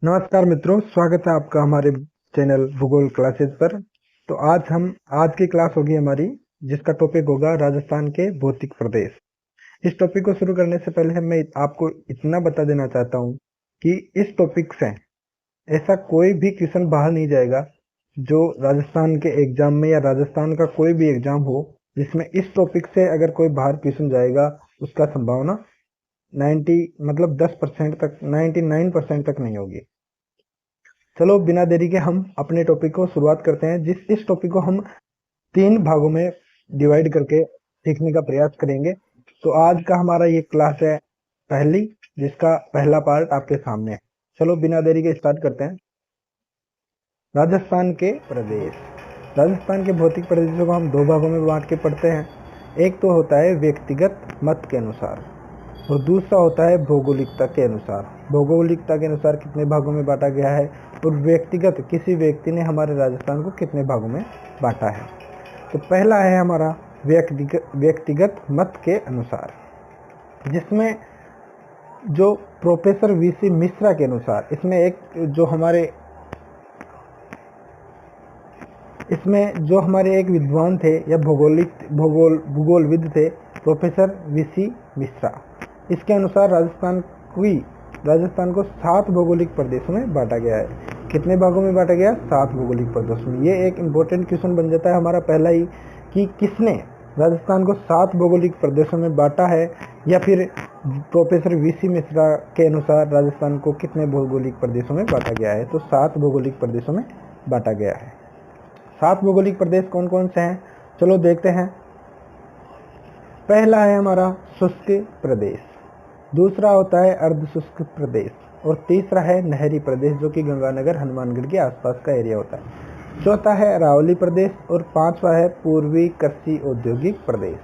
नमस्कार मित्रों, स्वागत है आपका हमारे चैनल भूगोल क्लासेस पर। तो आज की क्लास होगी हमारी, जिसका टॉपिक होगा राजस्थान के भौतिक प्रदेश। इस टॉपिक को शुरू करने से पहले मैं आपको इतना बता देना चाहता हूँ कि इस टॉपिक से ऐसा कोई भी क्वेश्चन बाहर नहीं जाएगा जो राजस्थान के एग्जाम में या राजस्थान का कोई भी एग्जाम हो जिसमें इस टॉपिक से अगर कोई बाहर क्वेश्चन जाएगा, उसका संभावना 10% तक, 99% तक नहीं होगी। चलो बिना देरी के हम अपने टॉपिक को शुरुआत करते हैं। इस टॉपिक को हम 3 भागों में डिवाइड करके सीखने का प्रयास करेंगे। तो आज का हमारा ये क्लास है पहली, जिसका पहला पार्ट आपके सामने है। चलो बिना देरी के स्टार्ट करते हैं। राजस्थान के प्रदेश। राजस्थान के भौतिक प्रदेशों को हम 2 भागों में बांट के पढ़ते हैं। एक तो होता है व्यक्तिगत मत के अनुसार और दूसरा होता है भौगोलिकता के अनुसार। भौगोलिकता के अनुसार कितने भागों में बांटा गया है और व्यक्तिगत किसी व्यक्ति ने हमारे राजस्थान को कितने भागों में बांटा है। तो पहला है हमारा व्यक्तिगत मत के अनुसार, जिसमें जो प्रोफेसर वीसी मिश्रा के अनुसार इसमें जो हमारे एक विद्वान थे या भूगोलविद थे, प्रोफेसर वीसी मिश्रा। इसके अनुसार राजस्थान को 7 भौगोलिक प्रदेशों में बांटा गया है। कितने भागों में बांटा गया? 7 भौगोलिक प्रदेशों में। ये एक इम्पोर्टेंट क्वेश्चन बन जाता है हमारा पहला ही, कि किसने राजस्थान को 7 भौगोलिक प्रदेशों में बांटा है, या फिर प्रोफेसर वीसी मिश्रा के अनुसार राजस्थान को कितने भौगोलिक प्रदेशों में बांटा गया है। तो 7 भौगोलिक प्रदेशों में बांटा गया है। 7 भौगोलिक प्रदेश कौन कौन से हैं, चलो देखते हैं। पहला है हमारा शुष्क प्रदेश, दूसरा होता है अर्ध शुष्क प्रदेश और तीसरा है नहरी प्रदेश, जो कि गंगानगर हनुमानगढ़ के आसपास का एरिया होता है। चौथा है अरावली प्रदेश और पांचवा है पूर्वी कृषि औद्योगिक प्रदेश।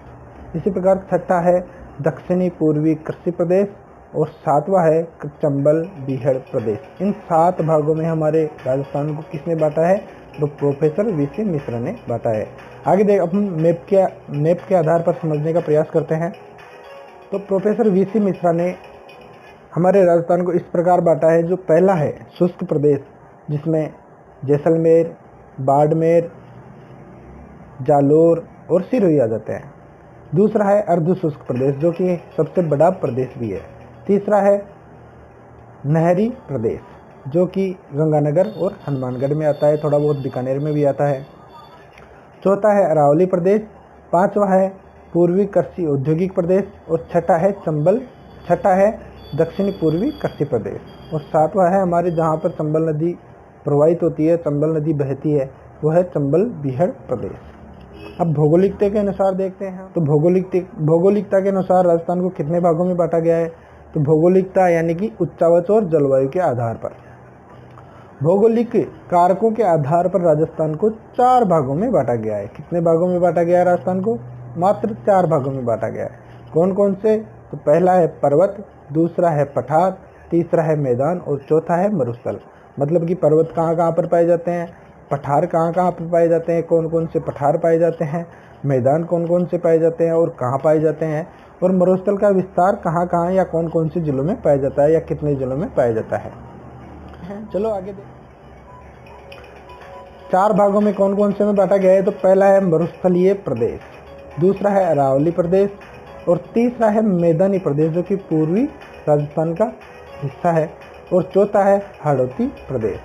इसी प्रकार छठा है दक्षिणी पूर्वी कृषि प्रदेश और सातवां है चंबल बीहड़ प्रदेश। इन 7 भागों में हमारे राजस्थान को किसने बांटा है? तो प्रोफेसर वीसी मिश्रा ने बांटा है। आगे देख, अपन मैप के आधार पर समझने का प्रयास करते हैं। तो प्रोफेसर वीसी मिश्रा ने हमारे राजस्थान को इस प्रकार बांटा है। जो पहला है शुष्क प्रदेश, जिसमें जैसलमेर, बाड़मेर, जालोर और सिरोही आ जाते हैं। दूसरा है अर्ध शुष्क प्रदेश, जो कि सबसे बड़ा प्रदेश भी है। तीसरा है नहरी प्रदेश, जो कि गंगानगर और हनुमानगढ़ में आता है, थोड़ा बहुत बीकानेर में भी आता है। चौथा है अरावली प्रदेश, पांचवा है पूर्वी कृषि औद्योगिक प्रदेश और छठा है दक्षिणी पूर्वी कृषि प्रदेश और सातवां है हमारे जहाँ पर चंबल नदी प्रवाहित होती है, चंबल नदी बहती है, वो है चंबल बीहड़ प्रदेश। अब भौगोलिकता के अनुसार देखते हैं। तो भौगोलिकता के अनुसार राजस्थान को कितने भागों में बांटा गया है? तो भौगोलिकता यानी कि उच्चावच और जलवायु के आधार पर, भौगोलिक कारकों के आधार पर राजस्थान को 4 भागों में बांटा गया है। कितने भागों में बांटा गया है राजस्थान को? मात्र 4 भागों में बांटा गया है। कौन कौन से? तो पहला है पर्वत, दूसरा है पठार, तीसरा है मैदान और चौथा है मरुस्थल। मतलब कि पर्वत कहाँ कहाँ पर पाए जाते हैं, पठार कहाँ कहाँ पर पाए जाते हैं, कौन कौन से पठार पाए जाते हैं, मैदान कौन कौन से पाए जाते हैं और कहाँ पाए जाते हैं, और मरुस्थल का विस्तार कहाँ कहाँ या कौन कौन से जिलों में पाया जाता है या कितने जिलों में पाया जाता है। चलो आगे देखें। 4 भागों में कौन कौन से में बांटा गया है? तो पहला है मरुस्थलीय प्रदेश, दूसरा है अरावली प्रदेश और तीसरा है मैदानी प्रदेश, जो कि पूर्वी राजस्थान का हिस्सा है, और चौथा है हाड़ौती प्रदेश।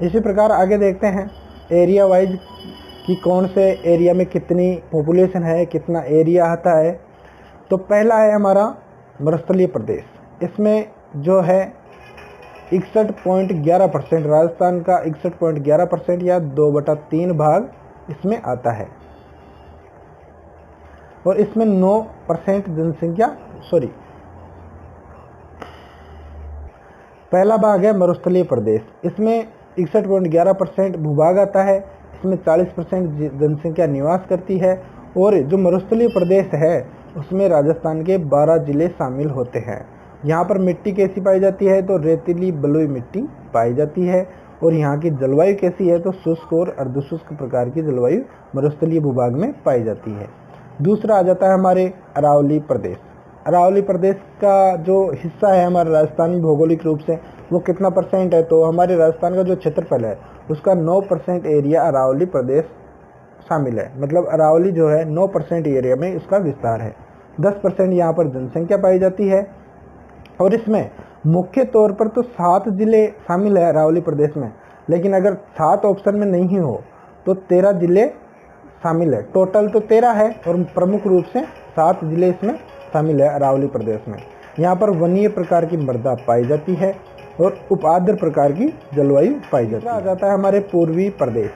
इसी प्रकार आगे देखते हैं एरिया वाइज कि कौन से एरिया में कितनी पॉपुलेशन है, कितना एरिया आता है। तो पहला है हमारा मरुस्थलीय प्रदेश, इसमें जो है 61.11%, राजस्थान का 61.11% या 2/3 भाग इसमें आता है, और इसमें 9% जनसंख्या, पहला भाग है मरुस्थलीय प्रदेश, इसमें 61.11% भूभाग आता है, इसमें 40% जनसंख्या निवास करती है। और जो मरुस्थलीय प्रदेश है उसमें राजस्थान के 12 जिले शामिल होते हैं। यहाँ पर मिट्टी कैसी पाई जाती है? तो रेतीली बलुई मिट्टी पाई जाती है। और यहाँ की जलवायु कैसी है? तो शुष्क और अर्धशुष्क प्रकार की जलवायु मरुस्थलीय भूभाग में पाई जाती है। दूसरा आ जाता है हमारे अरावली प्रदेश। अरावली प्रदेश का जो हिस्सा है हमारे राजस्थान में भौगोलिक रूप से वो कितना परसेंट है, तो हमारे राजस्थान का जो क्षेत्रफल है उसका 9% एरिया अरावली प्रदेश शामिल है। मतलब अरावली जो है 9% एरिया में इसका विस्तार है। 10% यहाँ पर जनसंख्या पाई जाती है और इसमें मुख्य तौर पर तो 7 जिले शामिल है अरावली प्रदेश में, लेकिन अगर 7 ऑप्शन में नहीं हो तो 13 जिले शामिल है। टोटल तो 13 है और प्रमुख रूप से 7 जिले इसमें शामिल है अरावली प्रदेश में। यहाँ पर वनीय प्रकार की मृदा पाई जाती है और उपाद्र प्रकार की जलवायु पाई जाती है। आ जाता है हमारे पूर्वी प्रदेश।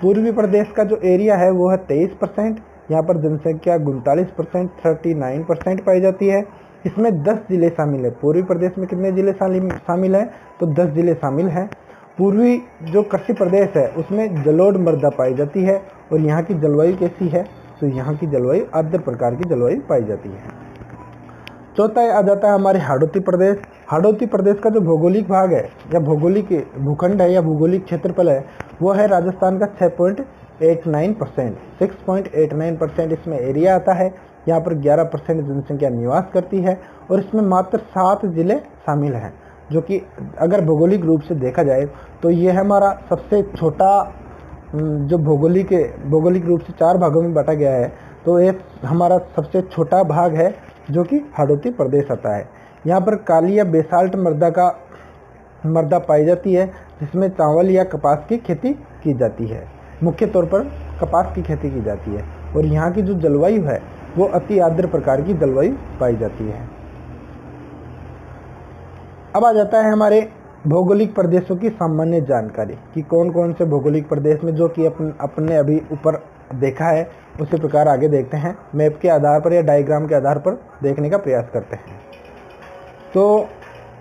पूर्वी प्रदेश का जो एरिया है वो है 23%। यहाँ पर जनसंख्या 39%, 39% पाई जाती है। इसमें 10 जिले शामिल है। पूर्वी प्रदेश में कितने जिले शामिल हैं, तो 10 जिले शामिल हैं। पूर्वी जो कृषि प्रदेश है उसमें जलोढ़ मृदा पाई जाती है और यहाँ की जलवायु कैसी है, तो यहाँ की जलवायु आर्द्र प्रकार की जलवायु पाई जाती है। चौथा आ जाता है हमारे हाड़ौती प्रदेश। हाड़ौती प्रदेश का जो भौगोलिक भाग है या भौगोलिक भूखंड है या भौगोलिक क्षेत्रफल है वो है राजस्थान का 6.89%। 6.89% इसमें एरिया आता है। यहाँ पर 11% जनसंख्या निवास करती है और इसमें मात्र 7 जिले शामिल हैं, जो कि अगर भौगोलिक रूप से देखा जाए तो ये है हमारा सबसे छोटा जो भौगोलिक रूप से 4 भागों में बांटा गया है, तो ये हमारा सबसे छोटा भाग है जो कि हाड़ौती प्रदेश आता है। यहाँ पर काली या बेसाल्ट मृदा पाई जाती है जिसमें चावल या कपास की खेती की जाती है। मुख्य तौर पर कपास की खेती की जाती है और यहाँ की जो जलवायु है वो अति आर्द्र प्रकार की जलवायु पाई जाती है। अब आ जाता है हमारे भौगोलिक प्रदेशों की सामान्य जानकारी कि कौन कौन से भौगोलिक प्रदेश में, जो कि अपने अभी ऊपर देखा है उसी प्रकार आगे देखते हैं। मैप के आधार पर या डायग्राम के आधार पर देखने का प्रयास करते हैं। तो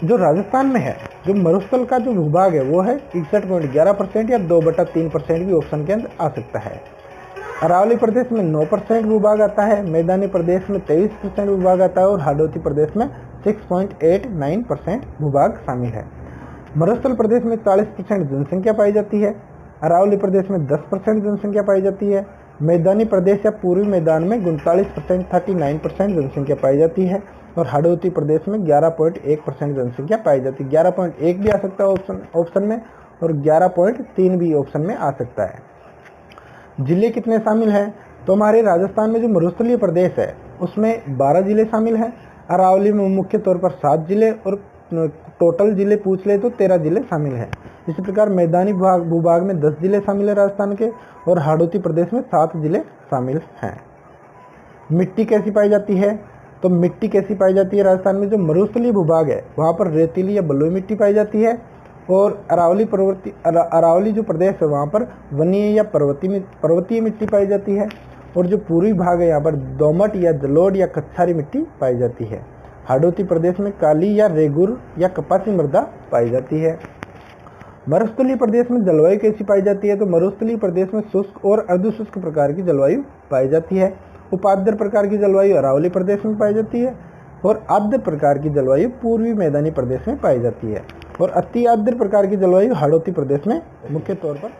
जो राजस्थान में है, जो मरुस्थल का जो भूभाग है वो है 61.11% या 2/3% भी ऑप्शन के अंदर आ सकता है। अरावली प्रदेश में 9% भूभाग आता है, मैदानी प्रदेश में 23% भूभाग आता है और हाड़ौती प्रदेश में 6.89% भूभाग शामिल है। मरुस्थल प्रदेश में 40% जनसंख्या पाई जाती है। अरावली प्रदेश में 10% जनसंख्या पाई जाती है। मैदानी प्रदेश या पूर्वी मैदान में 39% 39% जनसंख्या पाई जाती है और हाड़ौती प्रदेश में 11.1% जनसंख्या पाई जाती है। 11.1 भी आ सकता है ऑप्शन में और 11.3 भी ऑप्शन में आ सकता है। जिले कितने शामिल हैं, तो हमारे राजस्थान में जो मरुस्थलीय प्रदेश है उसमें 12 जिले शामिल हैं। अरावली में मुख्य तौर पर 7 जिले और टोटल जिले पूछ ले तो 13 जिले शामिल हैं। इसी प्रकार मैदानी भूभाग में 10 जिले शामिल है राजस्थान के और हाड़ौती प्रदेश में 7 जिले शामिल हैं। मिट्टी कैसी पाई जाती है, तो मिट्टी कैसी पाई जाती है राजस्थान में, जो मरुस्थलीय भूभाग है वहाँ पर रेतीली या बलुई मिट्टी पाई जाती है और अरावली जो प्रदेश है वहाँ पर वनीय या पर्वतीय मिट्टी पाई जाती है और जो पूर्वी भाग है यहाँ पर दोमट या जलोढ़ या कच्छारी मिट्टी पाई जाती है। हाड़ौती प्रदेश में काली या रेगुर या कपासी मृदा पाई जाती है। मरुस्थलीय प्रदेश में जलवायु कैसी पाई जाती है, तो मरुस्थलीय प्रदेश में शुष्क और अर्धशुष्क प्रकार की जलवायु पाई जाती है। उपाद्र प्रकार की जलवायु अरावली प्रदेश में पाई जाती है और आर्द्र प्रकार की जलवायु पूर्वी मैदानी प्रदेश में पाई जाती है और अति आर्द्र प्रकार की जलवायु हाड़ौती प्रदेश में मुख्य तौर पर।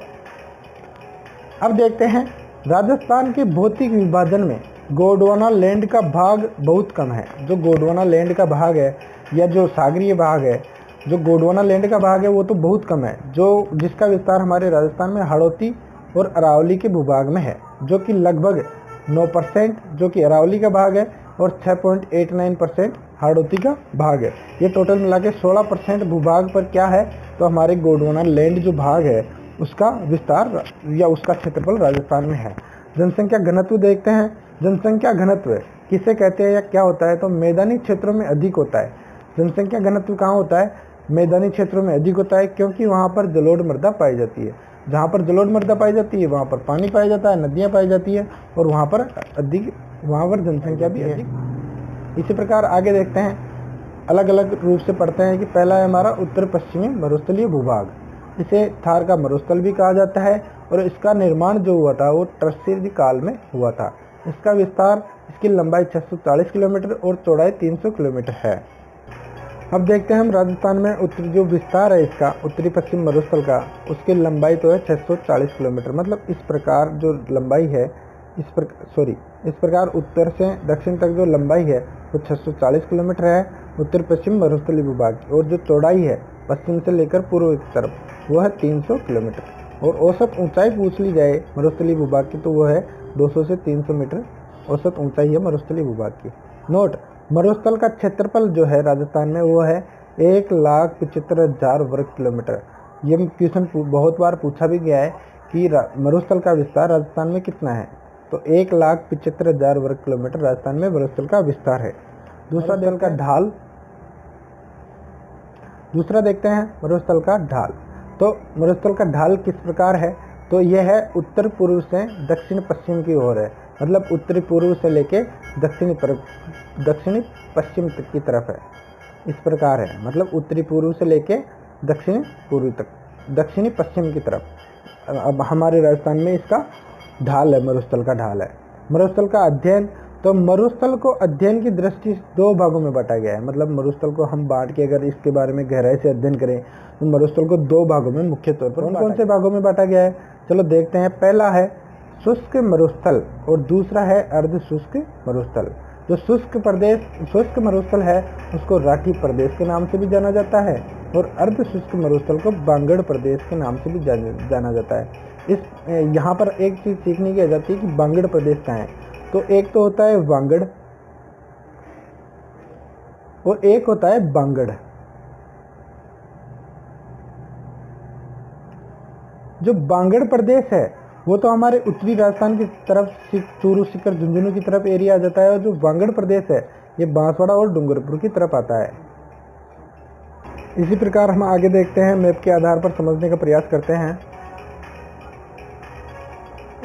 अब देखते हैं राजस्थान के भौतिक विभाजन में गोंडवाना लैंड का भाग बहुत कम है। जो गोंडवाना लैंड का भाग है या जो सागरीय भाग है, जो गोंडवाना लैंड का भाग है वो तो बहुत कम है, जो जिसका विस्तार हमारे राजस्थान में हाड़ौती और अरावली के भूभाग में है, जो कि लगभग 9% जो कि अरावली का भाग है और 6.89% हाड़ौती का भाग है। ये टोटल मिला के 16% भूभाग पर क्या है, तो हमारे गोंडवाना लैंड जो भाग है उसका विस्तार या उसका क्षेत्रफल राजस्थान में है। जनसंख्या घनत्व देखते हैं। जनसंख्या घनत्व किसे कहते हैं या क्या होता है, तो मैदानी क्षेत्रों में अधिक होता है। जनसंख्या घनत्व कहाँ होता है, मैदानी क्षेत्रों में अधिक होता है, क्योंकि वहाँ पर जलोढ़ मृदा पाई जाती है। जहाँ पर जलोढ़ मृदा पाई जाती है वहाँ पर पानी पाया जाता है, नदियाँ पाई जाती है और वहाँ पर जनसंख्या भी अधिक। इसी प्रकार आगे देखते हैं, अलग अलग रूप से पढ़ते हैं कि पहला है हमारा उत्तर पश्चिमी मरुस्थलीय भूभाग। इसे थार का मरुस्थल भी कहा जाता है और इसका निर्माण जो हुआ था वो टर्शीयरी काल में हुआ था। इसका विस्तार, इसकी लंबाई 640 किलोमीटर और चौड़ाई 300 किलोमीटर है। अब देखते हैं हम राजस्थान में उत्तरी जो विस्तार है इसका उत्तरी पश्चिम मरुस्थल का, उसकी लंबाई तो है 640 किलोमीटर। मतलब इस प्रकार जो लंबाई है इस प्रकार उत्तर से दक्षिण तक जो लंबाई है वो 640 किलोमीटर है उत्तर पश्चिम मरुस्थलीय भूभाग की, और जो चौड़ाई है पश्चिम से लेकर पूर्व की तरफ वो है 300 किलोमीटर। और औसत ऊंचाई पूछ ली जाए मरुस्थलीय भूभाग की तो वो है 200 से 300 मीटर औसत ऊंचाई है मरुस्थलीय भूभाग की। नोट, मरुस्थल का क्षेत्रफल जो है राजस्थान में वो है 1,75,000 वर्ग किलोमीटर। ये क्वेश्चन बहुत बार पूछा भी गया है कि मरुस्थल का विस्तार राजस्थान में कितना है, तो 1,75,000 वर्ग किलोमीटर राजस्थान में मरुस्थल का विस्तार है। दूसरा देखते हैं मरुस्थल का ढाल। तो मरुस्थल का ढाल किस प्रकार है, तो यह है उत्तर पूर्व से दक्षिण पश्चिम की ओर है, मतलब उत्तरी पूर्व से लेके दक्षिणी पश्चिम तक की तरफ है। इस प्रकार है, मतलब उत्तरी पूर्व से लेके दक्षिणी पूर्व तक, दक्षिणी पश्चिम की तरफ। अब हमारे राजस्थान में इसका ढाल है, मरुस्थल का ढाल है। मरुस्थल का अध्ययन, तो मरुस्थल को अध्ययन की दृष्टि से 2 भागों में बांटा गया है। मतलब मरुस्थल को हम बांट के अगर इसके बारे में गहराई से अध्ययन करें तो मरुस्थल को 2 भागों में मुख्य तौर पर कौन से भागों में बांटा गया है, चलो देखते हैं। पहला है शुष्क मरुस्थल और दूसरा है अर्ध शुष्क मरुस्थल। जो शुष्क मरुस्थल है उसको राठी प्रदेश के नाम से भी जाना जाता है, और अर्ध शुष्क मरुस्थल को बांगड़ प्रदेश के नाम से भी जाना जाता है। यहाँ पर एक चीज़ सीखने की आ जाती है कि बांगड़ प्रदेश कहाँ है। तो एक तो होता है वांगड़ और एक होता है बांगड़। जो बांगड़ प्रदेश है वो तो हमारे उत्तरी राजस्थान की तरफ चूरू, सीकर, झुंझुनू की तरफ एरिया आ जाता है, और जो बांगड़ प्रदेश है ये बांसवाड़ा और डूंगरपुर की तरफ आता है। इसी प्रकार हम आगे देखते हैं, मैप के आधार पर समझने का प्रयास करते हैं।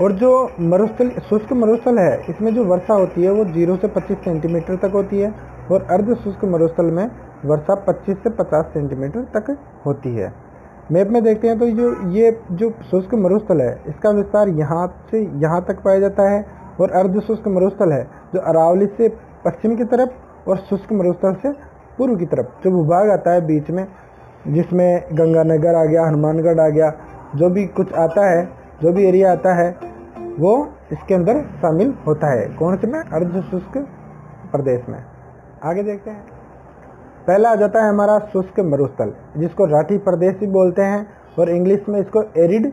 और जो शुष्क मरुस्थल है इसमें जो वर्षा होती है वो 0 से 25 सेंटीमीटर तक होती है, और अर्ध शुष्क मरुस्थल में वर्षा 25 से 50 सेंटीमीटर तक होती है। मैप में देखते हैं तो ये जो शुष्क मरुस्थल है इसका विस्तार यहाँ से यहाँ तक पाया जाता है, और अर्ध शुष्क मरुस्थल है जो अरावली से पश्चिम की तरफ और शुष्क मरुस्थल से पूर्व की तरफ जो भूभाग आता है बीच में, जिसमें गंगानगर आ गया, हनुमानगढ़ आ गया, जो भी कुछ आता है, जो भी एरिया आता है वो इसके अंदर शामिल होता है। कौन से में? अर्ध शुष्क प्रदेश में। आगे देखते हैं। पहला आ जाता है हमारा शुष्क मरुस्थल, जिसको राठी प्रदेश भी बोलते हैं, और इंग्लिश में इसको एरिड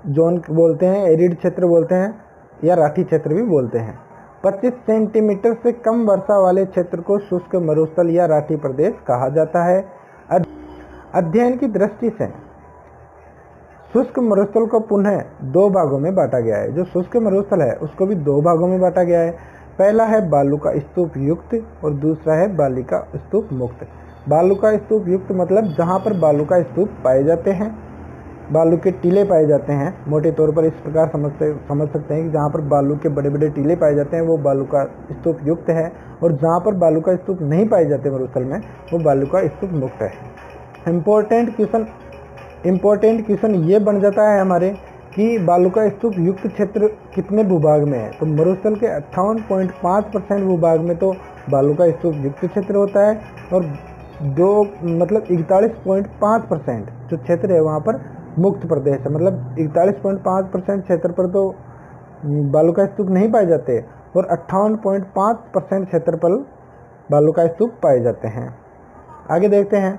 जोन बोलते हैं, एरिड क्षेत्र बोलते हैं, या राठी क्षेत्र भी बोलते हैं। 25 सेंटीमीटर से कम वर्षा वाले क्षेत्र को शुष्क मरुस्थल या राठी प्रदेश कहा जाता है। अध्ययन की दृष्टि से शुष्क मरुस्थल को पुनः 2 भागों में बांटा गया है। जो शुष्क मरुस्थल है उसको भी 2 भागों में बांटा गया है। पहला है बालू का स्तूप युक्त और दूसरा है बाली का स्तूप मुक्त। बालू का स्तूप युक्त मतलब जहाँ पर बालू का स्तूप पाए जाते हैं, बालू के टीले पाए जाते हैं। मोटे तौर पर इस प्रकार समझ सकते हैं कि जहाँ पर बालू के बड़े बड़े टीले पाए जाते हैं वो बालू का स्तूप युक्त है, और जहाँ पर बालू का स्तूप नहीं पाए जाते मरुस्थल में वो बालू का स्तूप मुक्त है। इम्पोर्टेंट क्वेश्चन ये बन जाता है हमारे कि बालू का स्तूप युक्त क्षेत्र कितने भूभाग में है। तो मरुस्थल के 58.5% भूभाग में तो बालू का स्तूप युक्त क्षेत्र होता है, और 41.5% जो क्षेत्र है वहाँ पर मुक्त प्रदेश है। मतलब 41.5% क्षेत्र पर तो बालू का स्तूप नहीं पाए जाते, और 58.5% क्षेत्र पर बालू का स्तूप पाए जाते हैं। आगे देखते हैं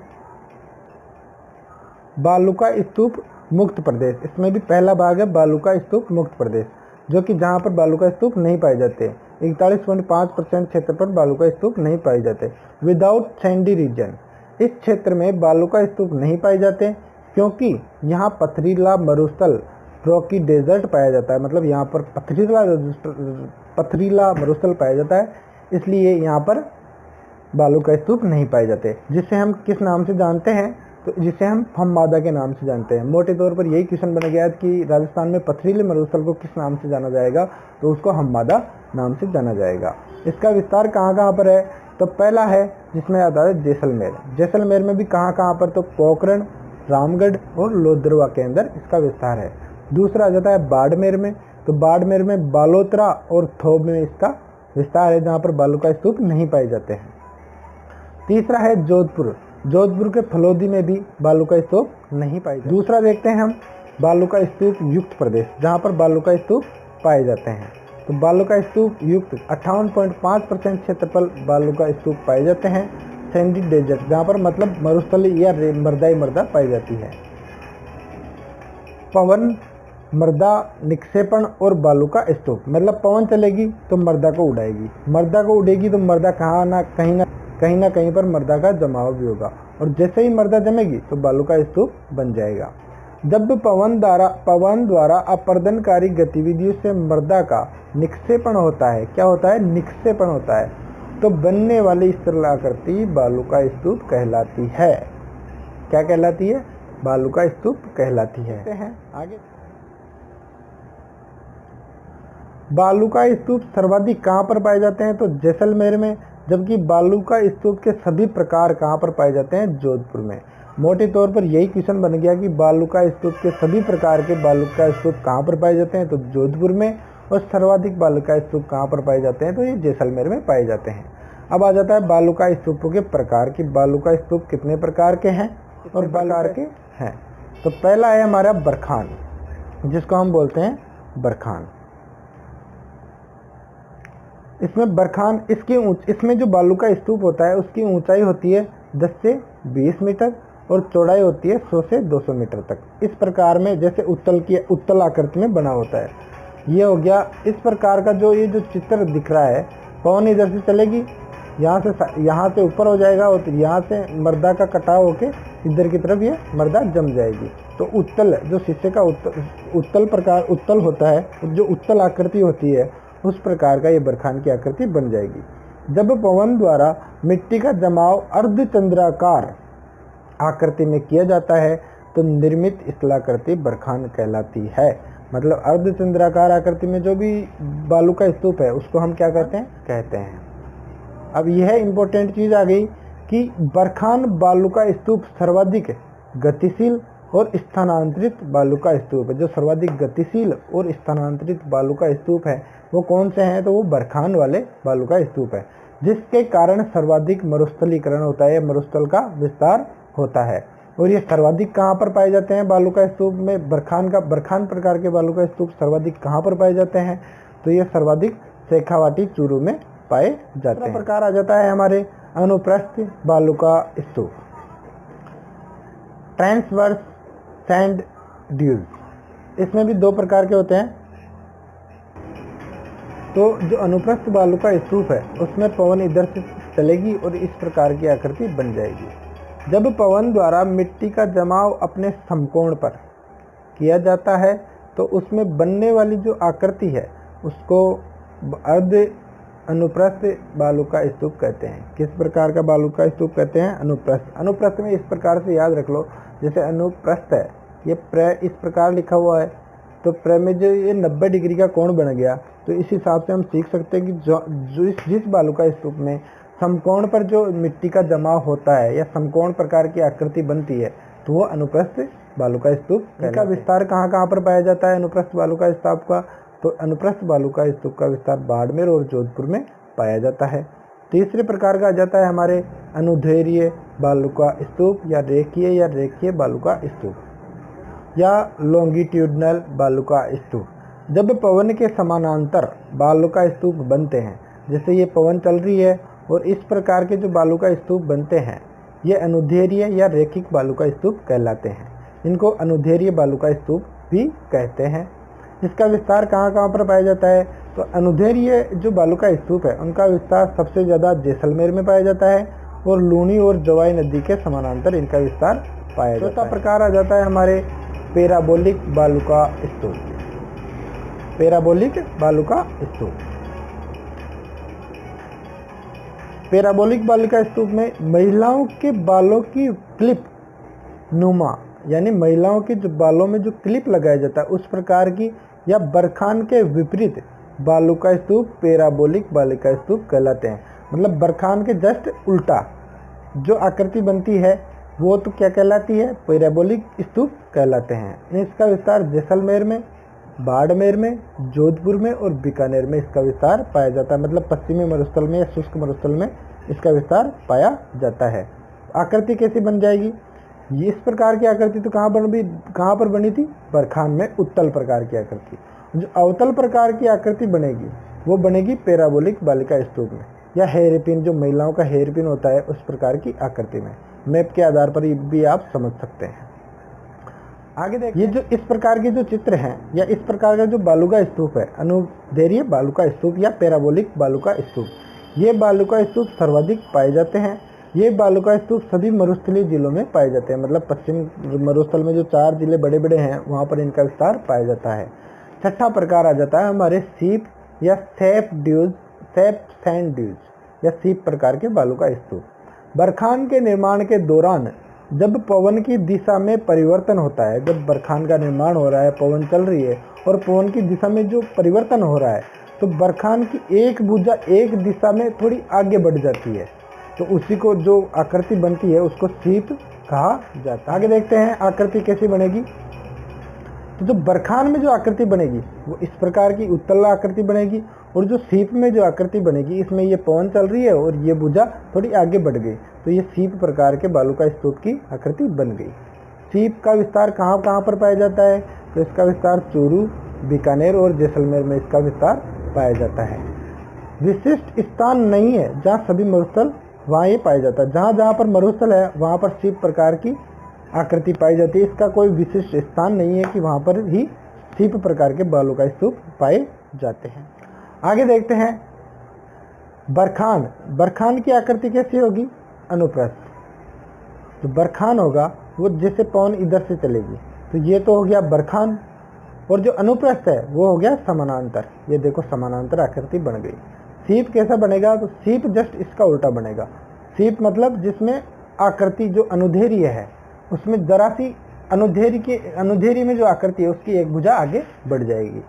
बालू का स्तूप मुक्त प्रदेश। इसमें भी पहला भाग है बालू का स्तूप मुक्त प्रदेश, जो कि जहाँ पर बालू का स्तूप नहीं पाए जाते। 41.5% क्षेत्र पर बालू का स्तूप नहीं पाए जाते। विदाउट सैंडी रीजन, इस क्षेत्र में बालू का स्तूप नहीं पाए जाते क्योंकि यहाँ पथरीला मरुस्थल रॉकी डेजर्ट पाया जाता है। मतलब यहाँ पर पथरीला मरुस्थल पाया जाता है, इसलिए यहाँ पर बालू का स्तूप नहीं पाए जाते। जिसे हम किस नाम से जानते हैं, तो जिसे हम हममादा के नाम से जानते हैं। मोटे तौर पर यही क्वेश्चन बन गया कि राजस्थान में पथरीले मरुस्थल को किस नाम से जाना जाएगा, तो उसको हममादा नाम से जाना जाएगा। इसका विस्तार कहाँ कहाँ पर है, तो पहला है जिसमें आता है जैसलमेर। जैसलमेर में भी कहाँ कहाँ पर, तो पोखरण, रामगढ़ और लोधरवा के अंदर इसका विस्तार है। दूसरा आ जाता है बाड़मेर में, तो बाड़मेर में बालोतरा और थोब में इसका विस्तार है, जहाँ पर बालू का स्तूप नहीं पाए जाते हैं। तीसरा है जोधपुर। जोधपुर के फलोदी में भी बालू का स्तूप नहीं पाए जाते। दूसरा देखते हैं हम बालू का स्तूप युक्त प्रदेश, जहाँ पर बालू का स्तूप पाए जाते हैं। तो बालू का स्तूप युक्त 58.5% क्षेत्रफल बालू का स्तूप पाए जाते हैं। सैंडी डेजर्ट, जहाँ पर मतलब मरुस्थली या मृदाई मृदा पाई जाती है। पवन मृदा निक्षेपण और बालू का स्तूप, मतलब पवन चलेगी तो मृदा को उड़ाएगी, मृदा को उड़ेगी तो मृदा कहीं ना कहीं पर मृदा का जमाव भी होगा, और जैसे ही मृदा जमेगी तो बालू का स्तूप बन जाएगा। जब पवन द्वारा अपर्दनकारी गतिविधियों से मृदा का निक्षेपण होता है, क्या होता है, निक्षेपण होता है, तो बनने वाली स्थलाकृति बालू का स्तूप कहलाती है। क्या कहलाती है, बालू का स्तूप कहलाती है। आगे बालू का स्तूप सर्वाधिक कहाँ पर पाए जाते हैं, तो जैसलमेर में, जबकि बालू का स्तूप के सभी प्रकार कहाँ पर पाए जाते हैं, जोधपुर में। मोटे तौर पर यही क्वेश्चन बन गया कि बालू का स्तूप के सभी प्रकार के बालू का स्तूप कहाँ पर पाए जाते हैं, तो जोधपुर में, और सर्वाधिक बालू का स्तूप कहाँ पर पाए जाते हैं, तो ये जैसलमेर में पाए जाते हैं। अब आ जाता है बालू का स्तूपों के प्रकार कि बालू का स्तूप कितने प्रकार के हैं और प्रकार के हैं। तो पहला है हमारा बरखान, जिसको हम बोलते हैं बरखान। इसमें बरखान इसमें जो बालू का स्तूप होता है उसकी ऊंचाई होती है 10 से 20 मीटर और चौड़ाई होती है 100 से 200 मीटर तक। इस प्रकार में जैसे उत्तल आकृति में बना होता है। ये हो गया इस प्रकार का ये जो चित्र दिख रहा है, पवन इधर से चलेगी, यहाँ से ऊपर हो जाएगा और यहाँ से मृदा का कटाव होके इधर की तरफ ये मृदा जम जाएगी। तो उत्तल जो शीशे का उत्तल होता है, जो उत्तल आकृति होती है, उस प्रकार का ये बरखान की आकृति बन जाएगी। जब पवन द्वारा मिट्टी का जमाव अर्धचंद्राकार आकृति में किया जाता है तो निर्मित स्थलाकृति बरखान कहलाती है। मतलब अर्धचंद्राकार आकृति में जो भी बालू का स्तूप है उसको हम क्या कहते हैं। अब यह इम्पोर्टेंट चीज आ गई कि बरखान बालू का स्तूप सर्वाधिक गतिशील और स्थानांतरित बालू का स्तूप है। जो सर्वाधिक गतिशील और स्थानांतरित बालू का स्तूप है वो कौन से हैं, तो वो बरखान वाले बालू का स्तूप है, जिसके कारण सर्वाधिक मरुस्थलीकरण होता है, मरुस्थल का विस्तार होता है। और ये सर्वाधिक कहाँ पर पाए जाते हैं बालू का स्तूप में, बरखान प्रकार के बालू का स्तूप सर्वाधिक कहाँ पर पाए जाते हैं, तो ये सर्वाधिक शेखावाटी चूरू में पाए जाते हैं। प्रकार आ जाता है हमारे अनुप्रस्थ बालू का स्तूप, ट्रांसवर्स सैंड ड्यूज। इसमें भी 2 प्रकार के होते हैं। तो जो अनुप्रस्थ बालू का स्तूप है उसमें पवन इधर से चलेगी और इस प्रकार की आकृति बन जाएगी। जब पवन द्वारा मिट्टी का जमाव अपने समकोण पर किया जाता है तो उसमें बनने वाली जो आकृति है उसको अर्ध अनुप्रस्थ बालू का स्तूप कहते हैं। किस प्रकार का बालू का स्तूप कहते हैं, अनुप्रस्थ। अनुप्रस्थ में इस प्रकार से याद रख लो, जैसे अनुप्रस्थ है ये इस प्रकार लिखा हुआ है, तो प्र में जो ये 90 डिग्री का कोण बन गया, तो इस हिसाब से हम सीख सकते हैं कि जिस बालू का स्तूप में समकोण पर जो मिट्टी का जमाव होता है या समकोण प्रकार की आकृति बनती है तो वो अनुप्रस्थ बालू का स्तूप। इनका विस्तार कहाँ कहाँ पर पाया जाता है अनुप्रस्थ बालू का स्तूप का, तो अनुप्रस्थ बालू का स्तूप का विस्तार बाड़मेर और जोधपुर में पाया जाता है। तीसरे प्रकार का आ जाता है हमारे अनुदैर्घ्य बालू का स्तूप या रेखीय बालू का स्तूप या लॉन्गिट्यूडनल बालू का स्तूप। जब पवन के समानांतर बालू का स्तूप बनते हैं, जैसे ये पवन चल रही है और इस प्रकार के जो बालू का स्तूप बनते हैं ये अनुदैर्घ्य या रेखिक बालू का स्तूप कहलाते हैं। इनको अनुदैर्घ्य बालू का स्तूप भी कहते हैं। इसका विस्तार कहाँ कहाँ पर पाया जाता है, तो अनुदैर्घ्य जो बालू का स्तूप है उनका विस्तार सबसे ज़्यादा जैसलमेर में पाया जाता है और लूनी और जवाई नदी के समानांतर इनका विस्तार पाया जाता है। चौथा प्रकार आ जाता है हमारे पैराबोलिक बालू का स्तूप। पैराबोलिक बालू का स्तूप, पैराबोलिक बालू का स्तूप में महिलाओं के बालों की क्लिप नुमा, यानी महिलाओं के जो बालों में जो क्लिप लगाया जाता है उस प्रकार की, या बरखान के विपरीत बालू का स्तूप पैराबोलिक बालू का स्तूप कहलाते हैं। मतलब बरखान के जस्ट उल्टा जो आकृति बनती है वो तो क्या कहलाती है, पैराबोलिक स्तूप कहलाते हैं। इसका विस्तार जैसलमेर में, बाड़मेर में, जोधपुर में और बीकानेर में इसका विस्तार पाया जाता है। मतलब पश्चिमी मरुस्थल में या शुष्क मरुस्थल में इसका विस्तार पाया जाता है। आकृति कैसी बन जाएगी, इस प्रकार की आकृति तो कहाँ पर बनी थी, बरखान में उत्तल प्रकार की आकृति। जो अवतल प्रकार की आकृति बनेगी वो बनेगी पैराबोलिक बालिका स्तूप में, या हेयर पिन, जो महिलाओं का हेयर पिन होता है उस प्रकार की आकृति में। मैप के आधार पर भी आप समझ सकते हैं। आगे देखिए, ये जो इस प्रकार के जो चित्र हैं या इस प्रकार का जो बालुका स्तूप है, अनुदैर्घ्य बालुका स्तूप या पैराबोलिक बालुका स्तूप, ये बालुका स्तूप सर्वाधिक पाए जाते हैं। ये बालुका स्तूप सभी मरुस्थलीय जिलों में पाए जाते हैं, मतलब पश्चिम मरुस्थल में जो 4 जिले बड़े बड़े हैं वहाँ पर इनका विस्तार पाया जाता है। छठा प्रकार आ जाता है हमारे सीप या सैप सैंड ड्यूज या सीप प्रकार के बालुका स्तूप। बरखान के निर्माण के दौरान जब पवन की दिशा में परिवर्तन होता है, जब बरखान का निर्माण हो रहा है, पवन चल रही है और पवन की दिशा में जो परिवर्तन हो रहा है, तो बरखान की एक भुजा एक दिशा में थोड़ी आगे बढ़ जाती है, तो उसी को जो आकृति बनती है उसको सीप कहा जाता है। आगे देखते हैं आकृति कैसी बनेगी। तो जो बरखान में जो आकृति बनेगी वो इस प्रकार की उत्तल आकृति बनेगी, और जो सीप में जो आकृति बनेगी इसमें ये पवन चल रही है और ये भुजा थोड़ी आगे बढ़ गई, तो ये सीप प्रकार के बालुका स्तूप की आकृति बन गई। सीप का विस्तार कहाँ कहाँ पर पाया जाता है, तो इसका विस्तार चूरू, बीकानेर और जैसलमेर में इसका विस्तार पाया जाता है। विशिष्ट स्थान नहीं है जहाँ सभी मरुस्थल वहाँ ये पाया जाता है। जहाँ जहाँ पर मरुस्थल है वहाँ पर सीप प्रकार की आकृति पाई जाती है। इसका कोई विशिष्ट स्थान नहीं है कि वहाँ पर ही सीप प्रकार के बालुका स्तूप पाए जाते हैं। आगे देखते हैं बरखान की आकृति कैसी होगी, अनुप्रस्थ। जो बरखान होगा वो जैसे पवन इधर से चलेगी, तो ये तो हो गया बरखान, और जो अनुप्रस्थ है वो हो गया समानांतर। ये देखो समानांतर आकृति बन गई। सीप कैसा बनेगा, तो सीप जस्ट इसका उल्टा बनेगा। सीप मतलब जिसमें आकृति जो अनुदैर्घ्य है उसमें जरा सी अनुदैर्घ्य में जो आकृति है उसकी एक भुजा आगे बढ़ जाएगी।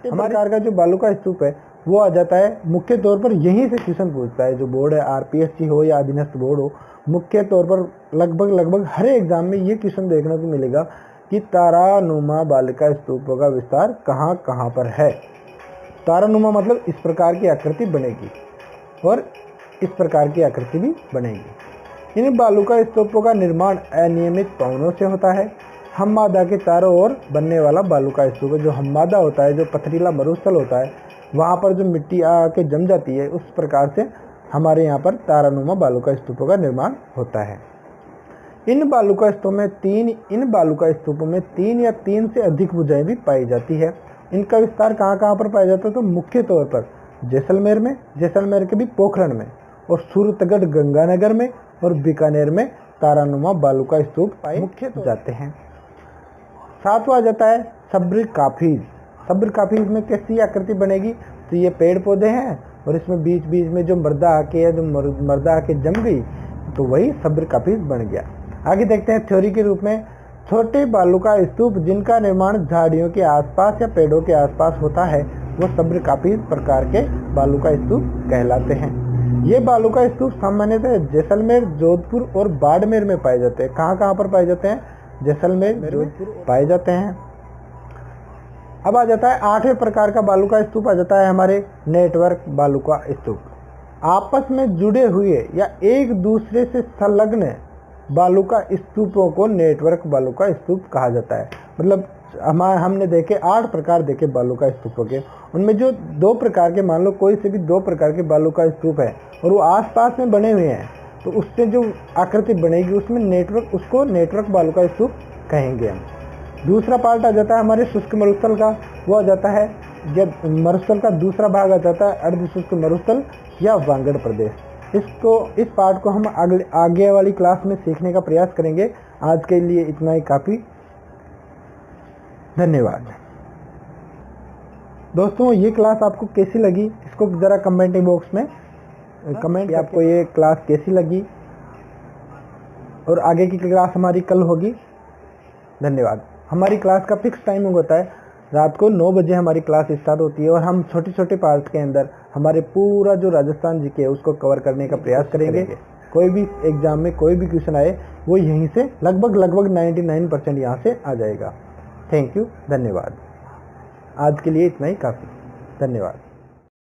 हमारे प्रकार का जो बालुका स्तूप है वो आ जाता है, मुख्य तौर पर यहीं से क्वेश्चन पूछता है। जो बोर्ड है आरपीएससी हो या अधीनस्थ बोर्ड हो, मुख्य तौर पर लगभग हर एग्जाम में ये क्वेश्चन देखने को मिलेगा कि तारानुमा बालिका स्तूपों का विस्तार कहाँ कहाँ पर है। तारानुमा मतलब इस प्रकार की आकृति बनेगी और इस प्रकार की आकृति भी बनेगी। इन बालुका स्तूपों का निर्माण अनियमित पवनों से होता है। हममादा के चारों ओर बनने वाला बालुका स्तूप है। जो हममादा होता है, जो पथरीला मरुस्थल होता है, वहाँ पर जो मिट्टी आके जम जाती है, उस प्रकार से हमारे यहाँ पर तारानुमा बालुका स्तूपों का निर्माण होता है। इन बालुका स्तूपों में 3 या 3 से अधिक भुजाएं भी पाई जाती है। इनका विस्तार कहाँ कहाँ पर पाया जाता है, तो मुख्य तौर पर जैसलमेर के भी पोखरण में, और सूरतगढ़ गंगानगर में और बीकानेर में तारानुमा बालुका स्तूप पाए मुख्य जाते हैं। सातवां आ जाता है सब्र काफिज में कैसी आकृति बनेगी, तो ये पेड़ पौधे हैं और इसमें बीच बीच में जो मर्दा आके जम गई, तो वही सब्र काफिज बन गया। आगे देखते हैं थ्योरी के रूप में, छोटे बालुका स्तूप जिनका निर्माण झाड़ियों के आसपास या पेड़ों के आसपास होता है वो सब्र काफिज प्रकार के बालुका स्तूप कहलाते हैं। ये बालुका स्तूप सामान्यतः जैसलमेर, जोधपुर और बाड़मेर में पाए जाते हैं। कहाँ कहाँ पर पाए जाते हैं, जैसलमेर, जोधपुर पाए जाते हैं। अब आ जाता है 8वें प्रकार का बालुका स्तूप, आ जाता है हमारे नेटवर्क बालुका स्तूप। आपस में जुड़े हुए या एक दूसरे से संलग्न बालुका स्तूपों को नेटवर्क बालुका स्तूप कहा जाता है। मतलब हमने देखे 8 प्रकार देखे बालुका स्तूपों के, उनमें जो 2 प्रकार के, मान लो कोई से भी 2 प्रकार के बालुका स्तूप है और वो आसपास में बने हुए हैं, तो उससे जो आकृति बनेगी उसमें उसको नेटवर्क बालुका स्तूप कहेंगे हम। दूसरा पार्ट आ जाता है हमारे शुष्क मरुस्थल का, वो आ जाता है जब मरुस्थल का दूसरा भाग आ जाता है अर्धशुष्क मरुस्थल या वांगड़ प्रदेश। इस पार्ट को हम आगे वाली क्लास में सीखने का प्रयास करेंगे। आज के लिए इतना ही काफ़ी। धन्यवाद दोस्तों। ये क्लास आपको कैसी लगी इसको ज़रा कमेंटिंग बॉक्स में कमेंट, आपको ये क्लास कैसी लगी, और आगे की क्लास हमारी कल होगी। धन्यवाद। हमारी क्लास का फिक्स टाइमिंग होता है, रात को 9 बजे हमारी क्लास स्टार्ट होती है, और हम छोटे छोटे पार्ट के अंदर हमारे पूरा जो राजस्थान जीके है उसको कवर करने का प्रयास करेंगे। कोई भी एग्जाम में कोई भी क्वेश्चन आए वो यहीं से लगभग 99% यहाँ से आ जाएगा। थैंक यू, धन्यवाद। आज के लिए इतना ही काफ़ी। धन्यवाद।